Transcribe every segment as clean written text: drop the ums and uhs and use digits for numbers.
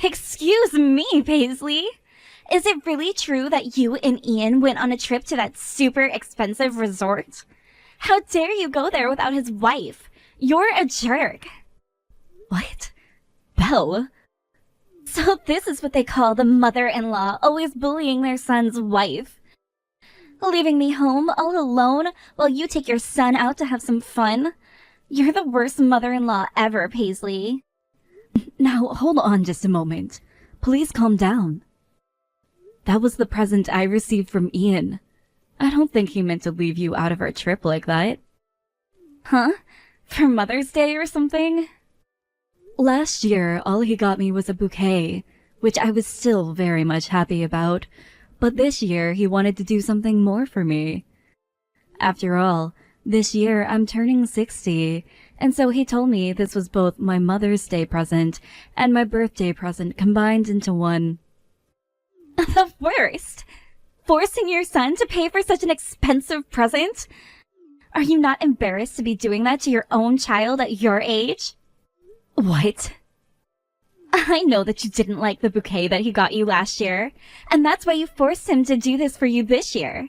Excuse me, Paisley. Is it really true that you and Ian went on a trip to that super expensive resort? How dare you go there without his wife? You're a jerk. What? Belle? So this is what they call the mother-in-law always bullying their son's wife. Leaving me home all alone while you take your son out to have some fun? You're the worst mother-in-law ever, Paisley. Now, hold on just a moment. Please calm down. That was the present I received from Ian. I don't think he meant to leave you out of our trip like that. Huh? For Mother's Day or something? Last year, all he got me was a bouquet, which I was still very much happy about. But this year, he wanted to do something more for me. After all, this year I'm turning 60, and so he told me this was both my Mother's Day present and my birthday present combined into one. The worst! Forcing your son to pay for such an expensive present? Are you not embarrassed to be doing that to your own child at your age? What? I know that you didn't like the bouquet that he got you last year, and that's why you forced him to do this for you this year.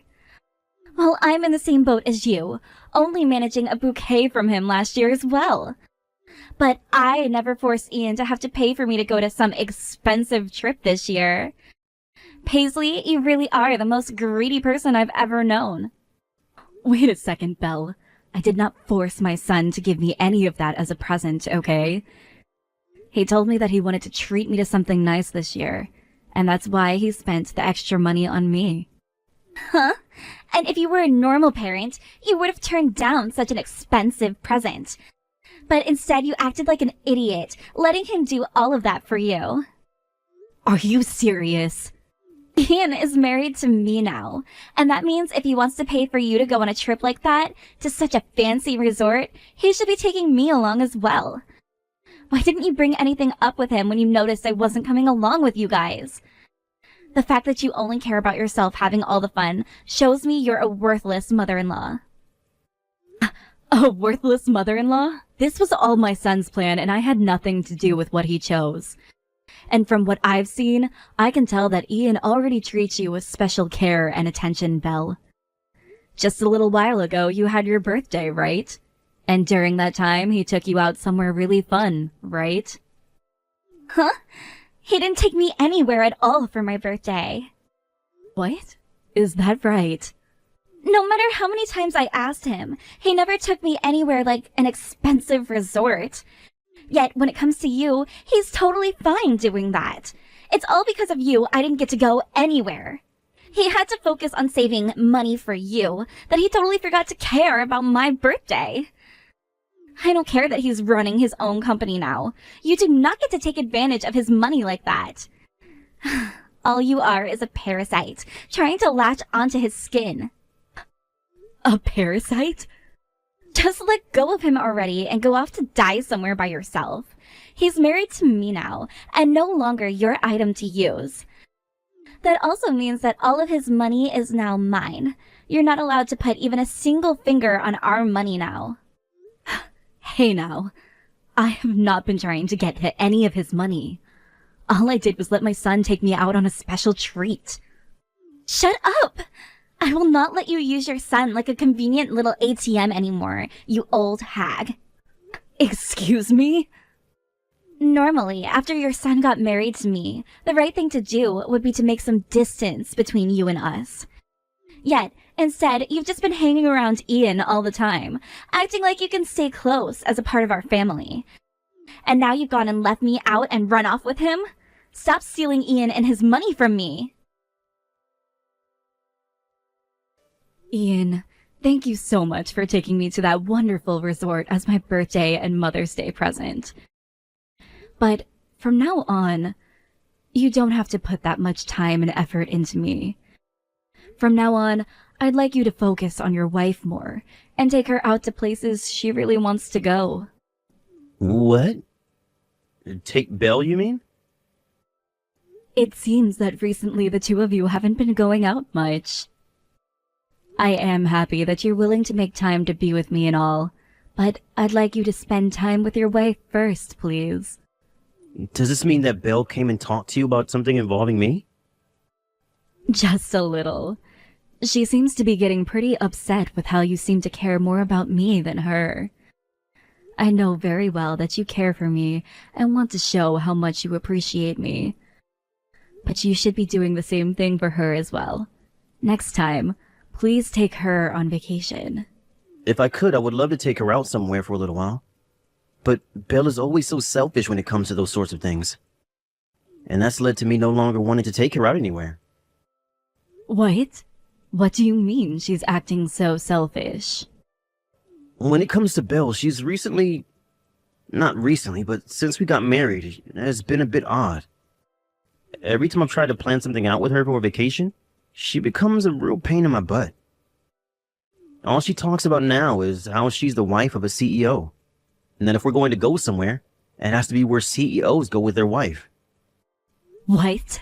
Well, I'm in the same boat as you, only managing a bouquet from him last year as well. But I never forced Ian to have to pay for me to go to some expensive trip this year. Paisley, you really are the most greedy person I've ever known. Wait a second, Belle. I did not force my son to give me any of that as a present, okay? He told me that he wanted to treat me to something nice this year, and that's why he spent the extra money on me. Huh? And if you were a normal parent, you would have turned down such an expensive present. But instead you acted like an idiot, letting him do all of that for you. Are you serious? Ian is married to me now, and that means if he wants to pay for you to go on a trip like that, to such a fancy resort, he should be taking me along as well. Why didn't you bring anything up with him when you noticed I wasn't coming along with you guys? The fact that you only care about yourself having all the fun shows me you're a worthless mother-in-law. A worthless mother-in-law? This was all my son's plan, and I had nothing to do with what he chose. And from what I've seen, I can tell that Ian already treats you with special care and attention, Belle. Just a little while ago, you had your birthday, right? And during that time, he took you out somewhere really fun, right? Huh? He didn't take me anywhere at all for my birthday. What? Is that right? No matter how many times I asked him, he never took me anywhere like an expensive resort. Yet, when it comes to you, he's totally fine doing that. It's all because of you I didn't get to go anywhere. He had to focus on saving money for you, that he totally forgot to care about my birthday. I don't care that he's running his own company now. You do not get to take advantage of his money like that. All you are is a parasite, trying to latch onto his skin. A parasite? Just let go of him already and go off to die somewhere by yourself. He's married to me now, and no longer your item to use. That also means that all of his money is now mine. You're not allowed to put even a single finger on our money now. Hey now, I have not been trying to get to any of his money. All I did was let my son take me out on a special treat. Shut up! I will not let you use your son like a convenient little ATM anymore, you old hag. Excuse me? Normally, after your son got married to me, the right thing to do would be to make some distance between you and us. Yet, instead, you've just been hanging around Ian all the time, acting like you can stay close as a part of our family. And now you've gone and left me out and run off with him? Stop stealing Ian and his money from me! Ian, thank you so much for taking me to that wonderful resort as my birthday and Mother's Day present. But from now on, you don't have to put that much time and effort into me. From now on, I'd like you to focus on your wife more and take her out to places she really wants to go. What? Take Belle, you mean? It seems that recently the two of you haven't been going out much. I am happy that you're willing to make time to be with me and all, but I'd like you to spend time with your wife first, please. Does this mean that Bill came and talked to you about something involving me? Just a little. She seems to be getting pretty upset with how you seem to care more about me than her. I know very well that you care for me and want to show how much you appreciate me. But you should be doing the same thing for her as well. Next time, please take her on vacation. If I could, I would love to take her out somewhere for a little while. But Bill is always so selfish when it comes to those sorts of things. And that's led to me no longer wanting to take her out anywhere. What? What do you mean she's acting so selfish? When it comes to Bill, she's not recently, but since we got married, it has been a bit odd. Every time I've tried to plan something out with her for a vacation, she becomes a real pain in my butt. All she talks about now is how she's the wife of a CEO. And that if we're going to go somewhere, it has to be where CEOs go with their wife. What?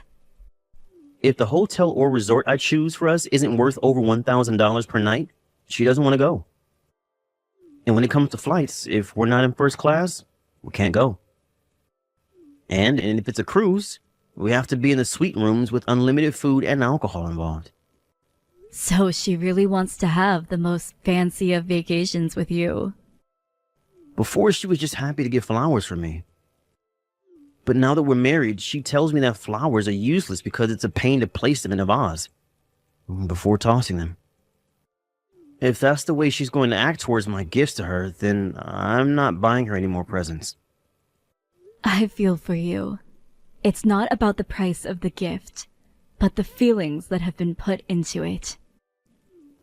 If the hotel or resort I choose for us isn't worth over $1,000 per night, she doesn't want to go. And when it comes to flights, if we're not in first class, we can't go. And if it's a cruise, we have to be in the suite rooms with unlimited food and alcohol involved. So she really wants to have the most fancy of vacations with you. Before, she was just happy to get flowers for me. But now that we're married, she tells me that flowers are useless because it's a pain to place them in a vase before tossing them. If that's the way she's going to act towards my gifts to her, then I'm not buying her any more presents. I feel for you. It's not about the price of the gift, but the feelings that have been put into it.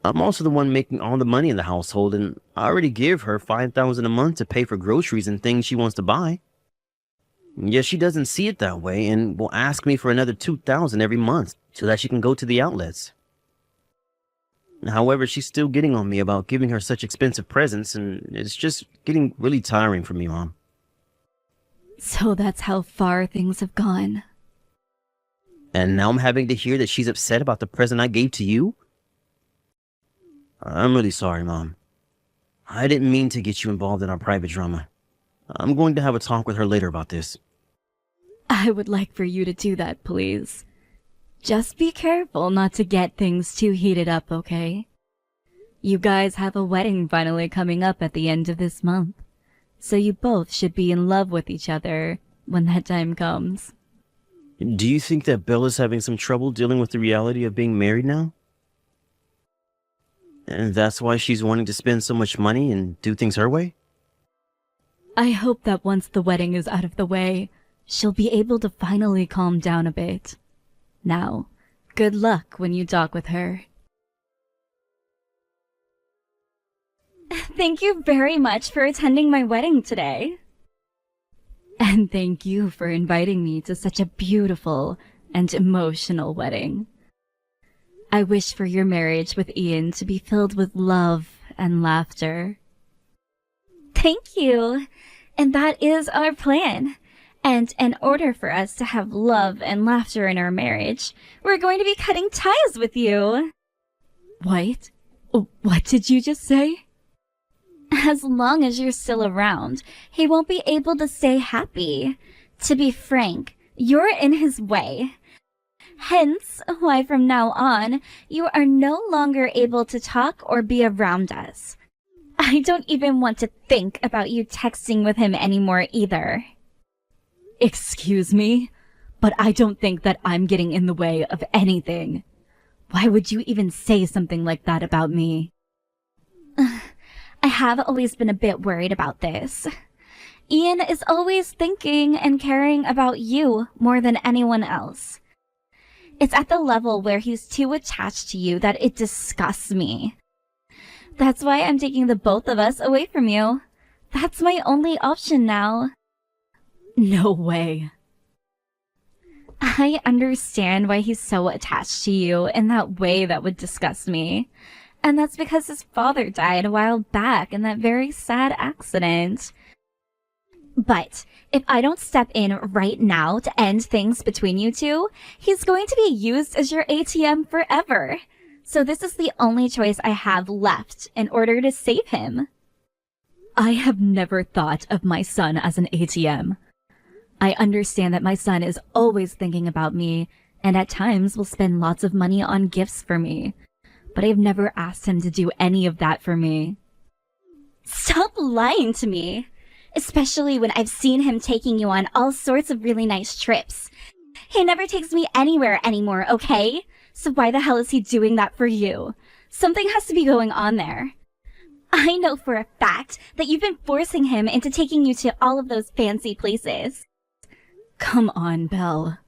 I'm also the one making all the money in the household, and I already give her $5,000 a month to pay for groceries and things she wants to buy. Yet she doesn't see it that way and will ask me for another $2,000 every month so that she can go to the outlets. However, she's still getting on me about giving her such expensive presents, and it's just getting really tiring for me, Mom. So that's how far things have gone. And now I'm having to hear that she's upset about the present I gave to you? I'm really sorry, Mom. I didn't mean to get you involved in our private drama. I'm going to have a talk with her later about this. I would like for you to do that, please. Just be careful not to get things too heated up, okay? You guys have a wedding finally coming up at the end of this month, so you both should be in love with each other when that time comes. Do you think that Bella's having some trouble dealing with the reality of being married now? And that's why she's wanting to spend so much money and do things her way? I hope that once the wedding is out of the way, she'll be able to finally calm down a bit. Now, good luck when you talk with her. Thank you very much for attending my wedding today. And thank you for inviting me to such a beautiful and emotional wedding. I wish for your marriage with Ian to be filled with love and laughter. Thank you. And that is our plan. And in order for us to have love and laughter in our marriage, we're going to be cutting ties with you. What? What did you just say? As long as you're still around, he won't be able to stay happy. To be frank, you're in his way. Hence, why from now on, you are no longer able to talk or be around us. I don't even want to think about you texting with him anymore either. Excuse me, but I don't think that I'm getting in the way of anything. Why would you even say something like that about me? I have always been a bit worried about this. Ian is always thinking and caring about you more than anyone else. It's at the level where he's too attached to you that it disgusts me. That's why I'm taking the both of us away from you. That's my only option now. No way. I understand why he's so attached to you in that way that would disgust me. And that's because his father died a while back in that very sad accident. But if I don't step in right now to end things between you two, he's going to be used as your ATM forever. So this is the only choice I have left in order to save him. I have never thought of my son as an ATM. I understand that my son is always thinking about me and at times will spend lots of money on gifts for me, but I've never asked him to do any of that for me. Stop lying to me. Especially when I've seen him taking you on all sorts of really nice trips. He never takes me anywhere anymore, okay? So why the hell is he doing that for you? Something has to be going on there. I know for a fact that you've been forcing him into taking you to all of those fancy places. Come on, Belle.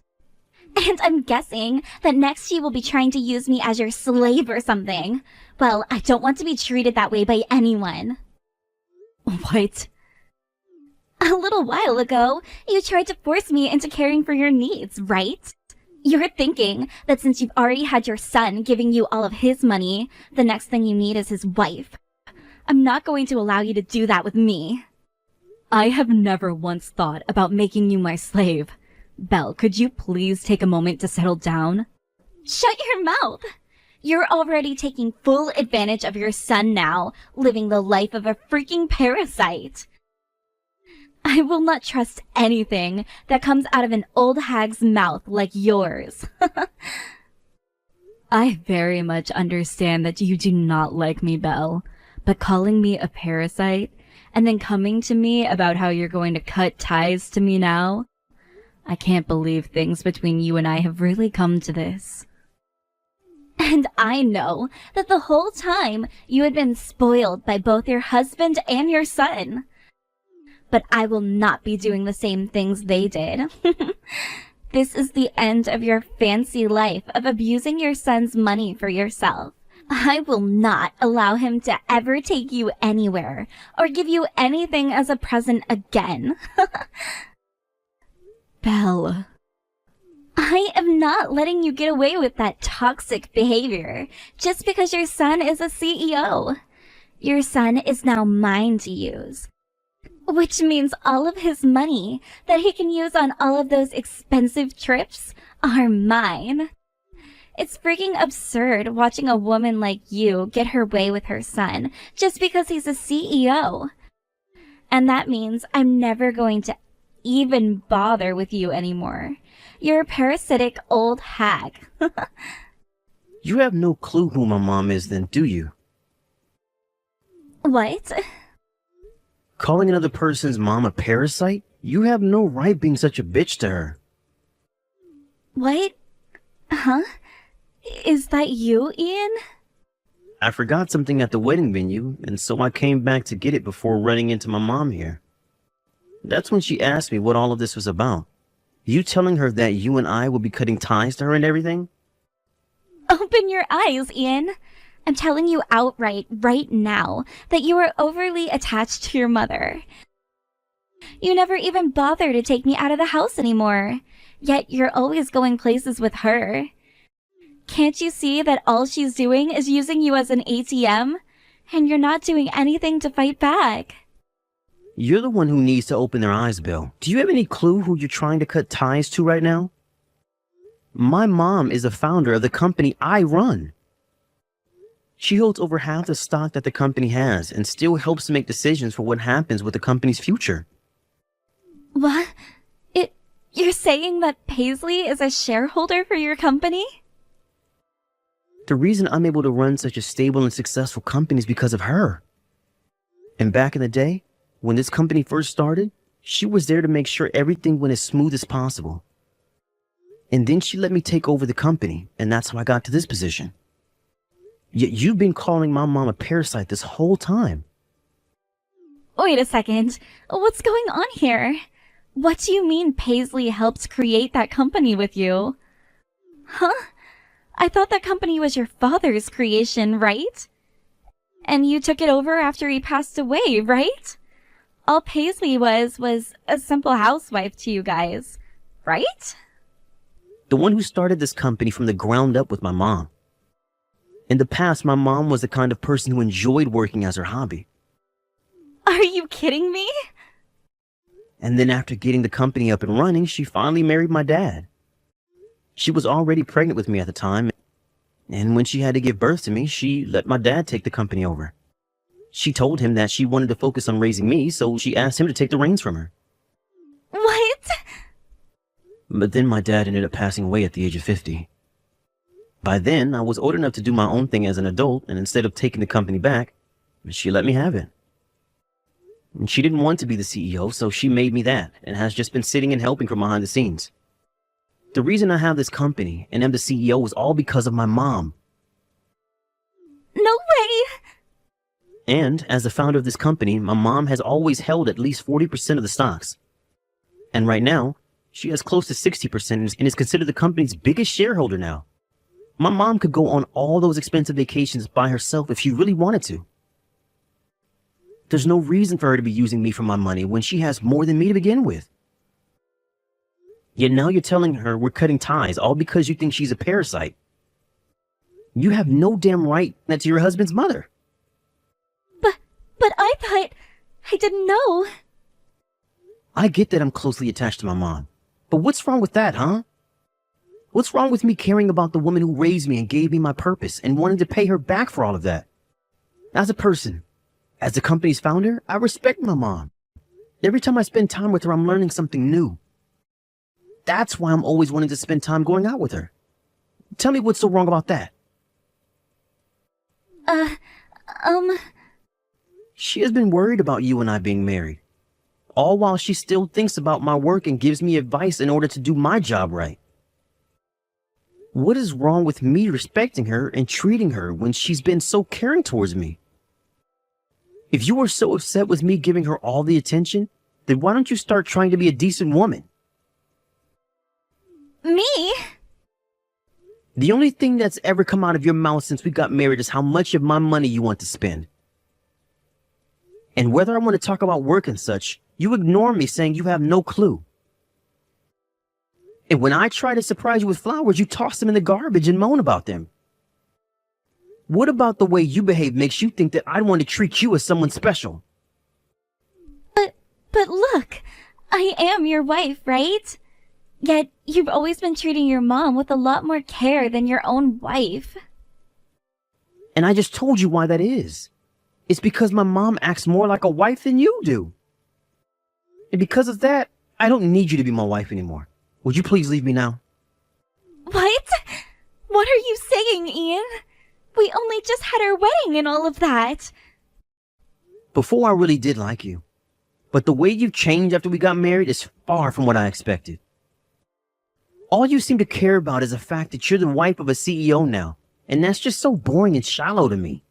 And I'm guessing that next you will be trying to use me as your slave or something. Well, I don't want to be treated that way by anyone. What? A little while ago, you tried to force me into caring for your needs, right? You're thinking that since you've already had your son giving you all of his money, the next thing you need is his wife. I'm not going to allow you to do that with me. I have never once thought about making you my slave. Belle, could you please take a moment to settle down? Shut your mouth! You're already taking full advantage of your son now, living the life of a freaking parasite. I will not trust anything that comes out of an old hag's mouth like yours. I very much understand that you do not like me, Belle, but calling me a parasite and then coming to me about how you're going to cut ties to me now, I can't believe things between you and I have really come to this. And I know that the whole time you had been spoiled by both your husband and your son. But I will not be doing the same things they did. This is the end of your fancy life of abusing your son's money for yourself. I will not allow him to ever take you anywhere or give you anything as a present again. Belle. I am not letting you get away with that toxic behavior just because your son is a CEO. Your son is now mine to use. Which means all of his money that he can use on all of those expensive trips are mine. It's freaking absurd watching a woman like you get her way with her son just because he's a CEO. And that means I'm never going to even bother with you anymore. You're a parasitic old hag. You have no clue who my mom is then, do you? What? Calling another person's mom a parasite? You have no right being such a bitch to her. What? Huh? Is that you, Ian? I forgot something at the wedding venue, and so I came back to get it before running into my mom here. That's when she asked me what all of this was about. You telling her that you and I will be cutting ties to her and everything? Open your eyes, Ian. I'm telling you outright right now that you are overly attached to your mother. You never even bother to take me out of the house anymore, yet you're always going places with her. Can't you see that all she's doing is using you as an ATM, and you're not doing anything to fight back? You're the one who needs to open their eyes, Bill. Do you have any clue who you're trying to cut ties to right now? My mom is the founder of the company I run. She holds over half the stock that the company has and still helps to make decisions for what happens with the company's future. What? You're saying that Paisley is a shareholder for your company? The reason I'm able to run such a stable and successful company is because of her. And back in the day, when this company first started, she was there to make sure everything went as smooth as possible. And then she let me take over the company, and that's how I got to this position. Yet you've been calling my mom a parasite this whole time. Wait a second. What's going on here? What do you mean Paisley helped create that company with you? Huh? I thought that company was your father's creation, right? And you took it over after he passed away, right? All Paisley was a simple housewife to you guys, right? The one who started this company from the ground up with my mom. In the past, my mom was the kind of person who enjoyed working as her hobby. Are you kidding me? And then after getting the company up and running, she finally married my dad. She was already pregnant with me at the time, and when she had to give birth to me, she let my dad take the company over. She told him that she wanted to focus on raising me, so she asked him to take the reins from her. What? But then my dad ended up passing away at the age of 50. By then, I was old enough to do my own thing as an adult, and instead of taking the company back, she let me have it. And she didn't want to be the CEO, so she made me that, and has just been sitting and helping from behind the scenes. The reason I have this company and am the CEO was all because of my mom. No way! And as the founder of this company, my mom has always held at least 40% of the stocks. And right now, she has close to 60% and is considered the company's biggest shareholder now. My mom could go on all those expensive vacations by herself if she really wanted to. There's no reason for her to be using me for my money when she has more than me to begin with. Yet now you're telling her we're cutting ties all because you think she's a parasite. You have no damn right to your husband's mother. But I thought... I didn't know. I get that I'm closely attached to my mom. But what's wrong with that, huh? What's wrong with me caring about the woman who raised me and gave me my purpose and wanting to pay her back for all of that? As a person, as the company's founder, I respect my mom. Every time I spend time with her, I'm learning something new. That's why I'm always wanting to spend time going out with her. Tell me what's so wrong about that. She has been worried about you and I being married. All while she still thinks about my work and gives me advice in order to do my job right. What is wrong with me respecting her and treating her when she's been so caring towards me? If you are so upset with me giving her all the attention, then why don't you start trying to be a decent woman? Me? The only thing that's ever come out of your mouth since we got married is how much of my money you want to spend. And whether I want to talk about work and such, you ignore me saying you have no clue. And when I try to surprise you with flowers, you toss them in the garbage and moan about them. What about the way you behave makes you think that I want to treat you as someone special? But look, I am your wife, right? Yet you've always been treating your mom with a lot more care than your own wife. And I just told you why that is. It's because my mom acts more like a wife than you do. And because of that, I don't need you to be my wife anymore. Would you please leave me now? What? What are you saying, Ian? We only just had our wedding and all of that. Before I really did like you. But the way you've changed after we got married is far from what I expected. All you seem to care about is the fact that you're the wife of a CEO now. And that's just so boring and shallow to me.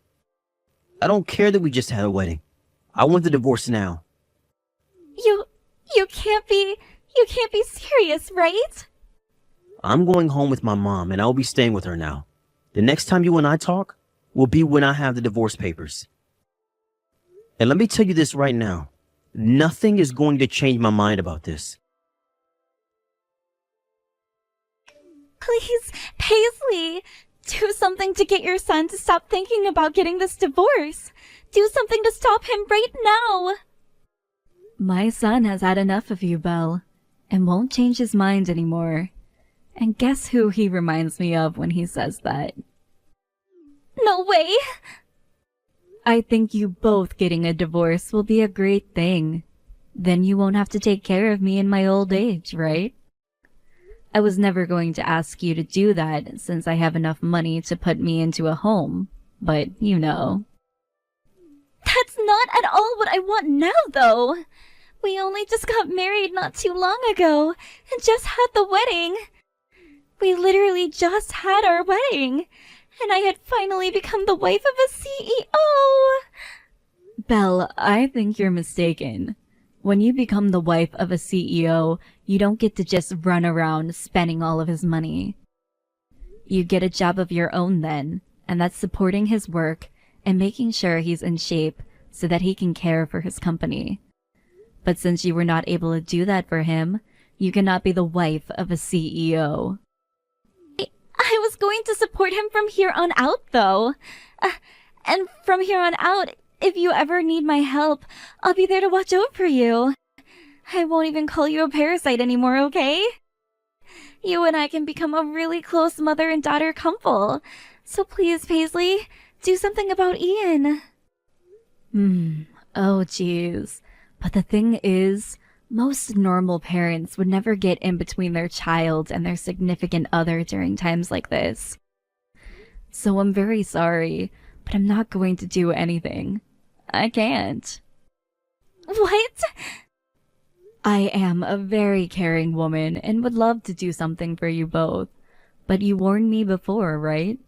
I don't care that we just had a wedding. I want the divorce now. You can't be serious, right? I'm going home with my mom and I'll be staying with her now. The next time you and I talk will be when I have the divorce papers. And let me tell you this right now. Nothing is going to change my mind about this. Please, Paisley, do something to get your son to stop thinking about getting this divorce. Do something to stop him right now. My son has had enough of you, Belle, and won't change his mind anymore. And guess who he reminds me of when he says that? No way. I think you both getting a divorce will be a great thing. Then you won't have to take care of me in my old age, right? I was never going to ask you to do that since I have enough money to put me into a home, but you know. That's not at all what I want now, though. We only just got married not too long ago and just had the wedding. We literally just had our wedding, and I had finally become the wife of a CEO. Belle, I think you're mistaken. When you become the wife of a CEO, you don't get to just run around spending all of his money. You get a job of your own then, and that's supporting his work and making sure he's in shape so that he can care for his company. But since you were not able to do that for him, you cannot be the wife of a CEO. I was going to support him from here on out, though. And from here on out, if you ever need my help, I'll be there to watch over you. I won't even call you a parasite anymore, okay? You and I can become a really close mother and daughter couple. So please, Paisley, do something about Ian. Oh jeez. But the thing is, Most normal parents would never get in between their child and their significant other during times like this. So I'm very sorry, but I'm not going to do anything. I can't. What? I am a very caring woman and would love to do something for you both. But you warned me before, right?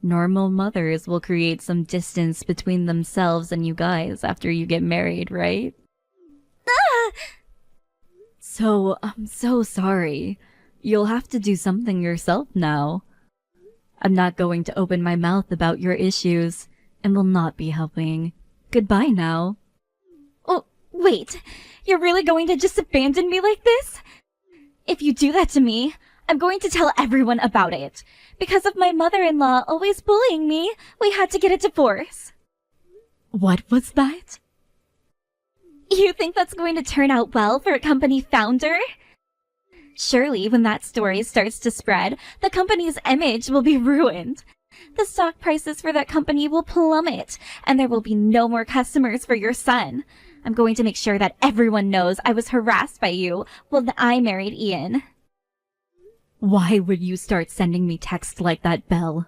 Normal mothers will create some distance between themselves and you guys after you get married, right? So, I'm so sorry. You'll have to do something yourself now. I'm not going to open my mouth about your issues and will not be helping. Goodbye now. Oh, wait. You're really going to just abandon me like this? If you do that to me, I'm going to tell everyone about it. Because of my mother-in-law always bullying me, we had to get a divorce. What was that? You think that's going to turn out well for a company founder? Surely, when that story starts to spread, the company's image will be ruined. The stock prices for that company will plummet, and there will be no more customers for your son. I'm going to make sure that everyone knows I was harassed by you when I married Ian. Why would you start sending me texts like that, Belle?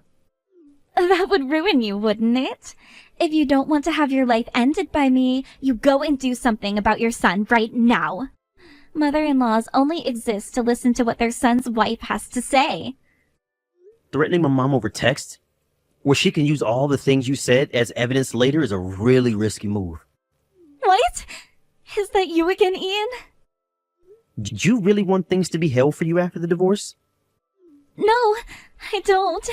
That would ruin you, wouldn't it? If you don't want to have your life ended by me, you go and do something about your son right now. Mother-in-laws only exist to listen to what their son's wife has to say. Threatening my mom over text, where she can use all the things you said as evidence later, is a really risky move. What? Is that you again, Ian? Did you really want things to be hell for you after the divorce? No, I don't.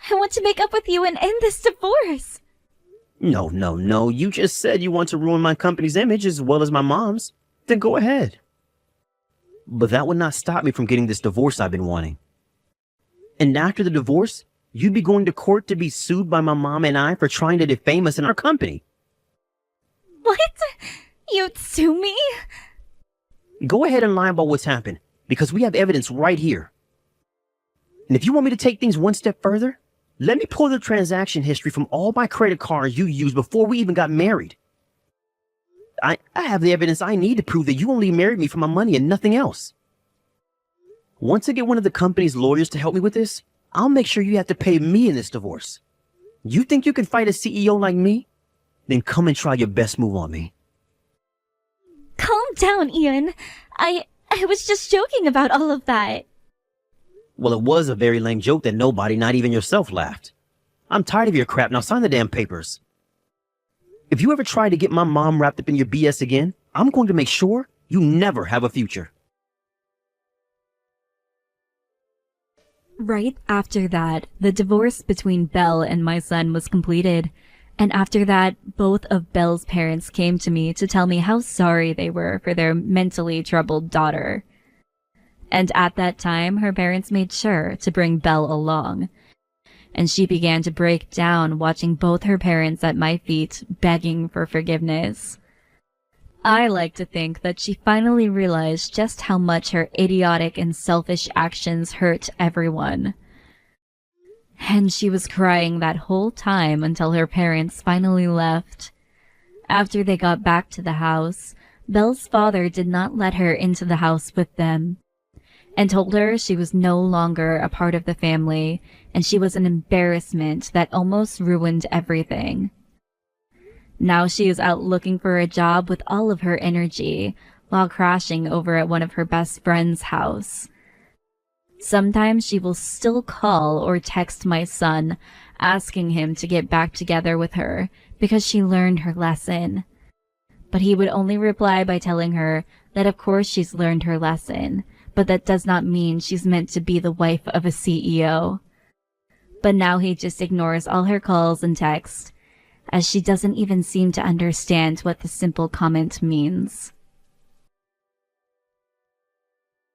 I want to make up with you and end this divorce. No. You just said you want to ruin my company's image as well as my mom's. Then go ahead. But that would not stop me from getting this divorce I've been wanting. And after the divorce, you'd be going to court to be sued by my mom and I for trying to defame us in our company. What? You'd sue me? Go ahead and lie about what's happened, because we have evidence right here. And if you want me to take things one step further, let me pull the transaction history from all my credit cards you used before we even got married. I have the evidence I need to prove that you only married me for my money and nothing else. Once I get one of the company's lawyers to help me with this, I'll make sure you have to pay me in this divorce. You think you can fight a CEO like me? Then come and try your best move on me. Calm down, Ian. I was just joking about all of that. Well, it was a very lame joke that nobody, not even yourself, laughed. I'm tired of your crap. Now sign the damn papers. If you ever try to get my mom wrapped up in your BS again, I'm going to make sure you never have a future. Right after that, the divorce between Belle and my son was completed. And after that, both of Belle's parents came to me to tell me how sorry they were for their mentally troubled daughter. And at that time, her parents made sure to bring Belle along. And she began to break down, watching both her parents at my feet, begging for forgiveness. I like to think that she finally realized just how much her idiotic and selfish actions hurt everyone. And she was crying that whole time until her parents finally left. After they got back to the house, Belle's father did not let her into the house with them, and told her she was no longer a part of the family, and she was an embarrassment that almost ruined everything. Now she is out looking for a job with all of her energy, while crashing over at one of her best friend's house. Sometimes she will still call or text my son, asking him to get back together with her, because she learned her lesson. But he would only reply by telling her that of course she's learned her lesson, but that does not mean she's meant to be the wife of a CEO. But now he just ignores all her calls and texts, as she doesn't even seem to understand what the simple comment means.